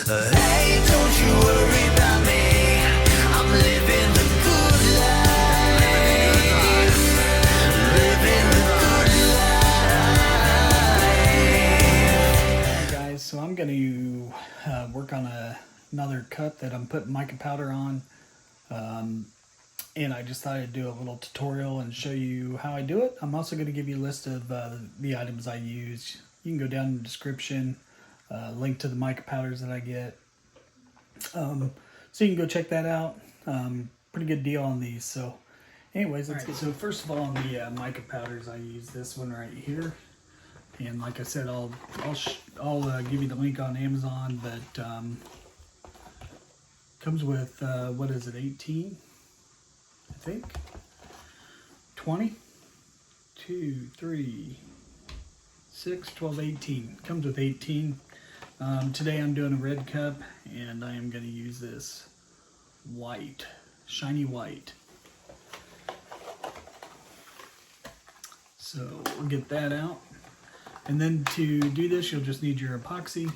Hey, don't you worry about me. I'm living the good life. Living the good life. Alright guys, so I'm going to work on another cup that I'm putting mica powder on. And I just thought I'd do a little tutorial and show you how I do it. I'm also going to give you a list of the items I use. You can go down in the description, link to the mica powders that I get. So you can go check that out. Pretty good deal on these. So anyways, let's get. So first of all, on the mica powders, I use this one right here. And like I said, I'll give you the link on Amazon, but comes with, what is it, 18? I think 20, 2, 3, 6, 12, 18. Comes with 18. Today I'm doing a red cup, and I am going to use this white, shiny white. So we'll get that out. And then to do this, you'll just need your epoxy.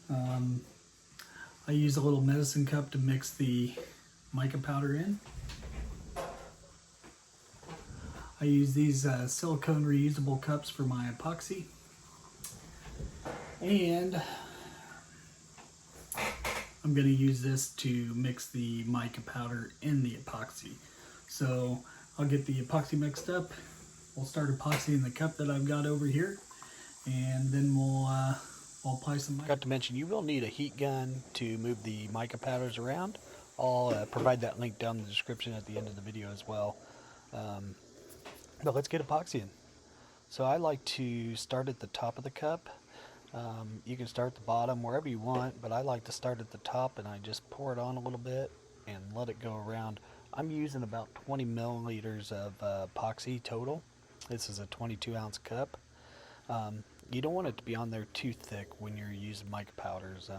I use a little medicine cup to mix the mica powder in. I use these silicone reusable cups for my epoxy. And I'm going to use this to mix the mica powder in the epoxy. So I'll get the epoxy mixed up. We'll start epoxying the cup that I've got over here, and then we'll apply some mica. Forgot to mention, you will need a heat gun to move the mica powders around. I'll provide that link down in the description at the end of the video as well. But let's get epoxying. So I like to start at the top of the cup. You can start at the bottom, wherever you want, but I like to start at the top, and I just pour it on a little bit and let it go around. I'm using about 20 milliliters of epoxy total. This is a 22-ounce cup. You don't want it to be on there too thick when you're using mica powders.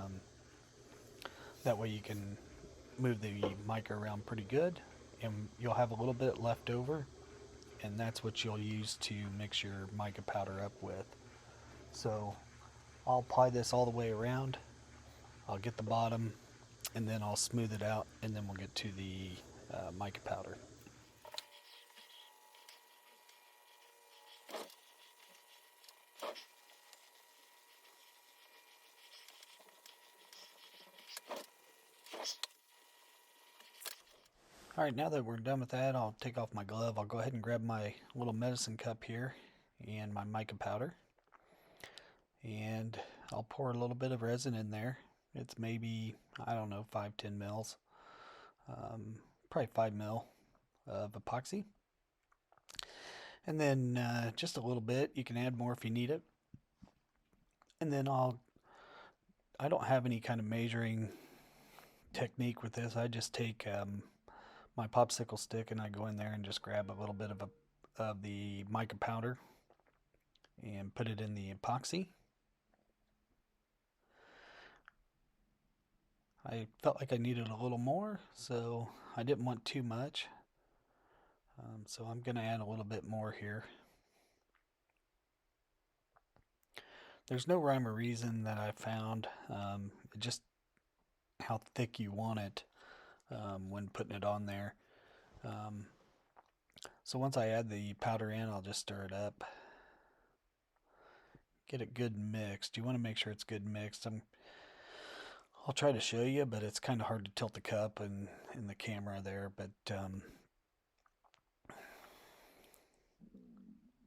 That way you can move the mica around pretty good, and you'll have a little bit left over, and that's what you'll use to mix your mica powder up with. So I'll apply this all the way around. I'll get the bottom, and then I'll smooth it out, and then we'll get to the mica powder. Alright, now that we're done with that, I'll take off my glove. I'll go ahead and grab my little medicine cup here and my mica powder. And I'll pour a little bit of resin in there. It's maybe, I don't know, 5-10 mils. Probably 5 mil of epoxy. And then just a little bit. You can add more if you need it. And then I don't have any kind of measuring technique with this. I just take my popsicle stick, and I go in there and just grab a little bit of the mica powder and put it in the epoxy. I felt like I needed a little more, so I didn't want too much. So I'm going to add a little bit more here. There's no rhyme or reason that I found. Just how thick you want it when putting it on there. So once I add the powder in, I'll just stir it up. Get it good mixed. You want to make sure it's good mixed. I'll try to show you, but it's kind of hard to tilt the cup and in the camera there. But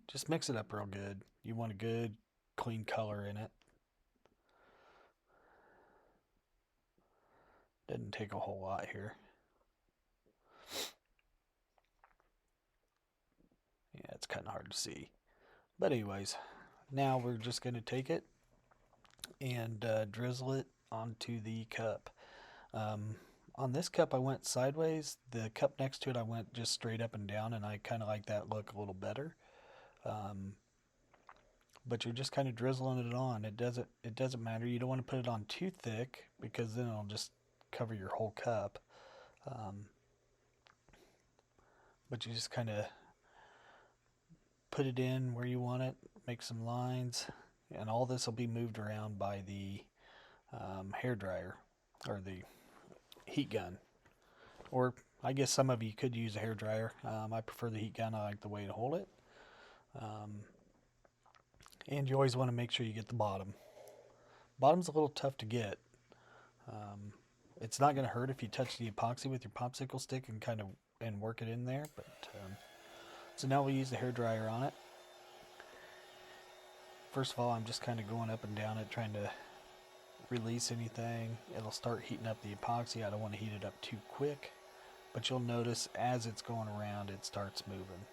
just mix it up real good. You want a good, clean color in it. Doesn't take a whole lot here. Yeah, it's kind of hard to see. But anyways, now we're just going to take it and drizzle it onto the cup. On this cup I went sideways. The cup next to it I went just straight up and down, and I kind of like that look a little better. But you're just kind of drizzling it on. It doesn't matter. You don't want to put it on too thick, because then it'll just cover your whole cup. But you just kind of put it in where you want it, make some lines, and all this will be moved around by the hair dryer or the heat gun, or I guess some of you could use a hair dryer. I prefer the heat gun. I like the way to hold it. And you always want to make sure you get the bottom. Bottom's a little tough to get. It's not going to hurt if you touch the epoxy with your popsicle stick and work it in there. But so now we'll use the hair dryer on it. First of all, I'm just kind of going up and down it, trying to release anything. It'll start heating up the epoxy. I don't want to heat it up too quick, but you'll notice as it's going around, it starts moving.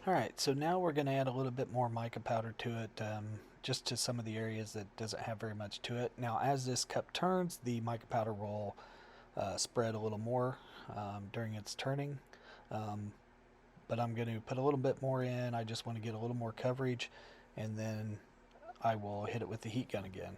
Alright, so now we're going to add a little bit more mica powder to it, just to some of the areas that doesn't have very much to it. Now as this cup turns, the mica powder will spread a little more during its turning, but I'm going to put a little bit more in. I just want to get a little more coverage, and then I will hit it with the heat gun again.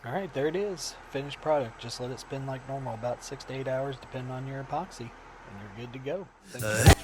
Alright, there it is. Finished product. Just let it spin like normal, about 6 to 8 hours depending on your epoxy, and you're good to go. Thank you.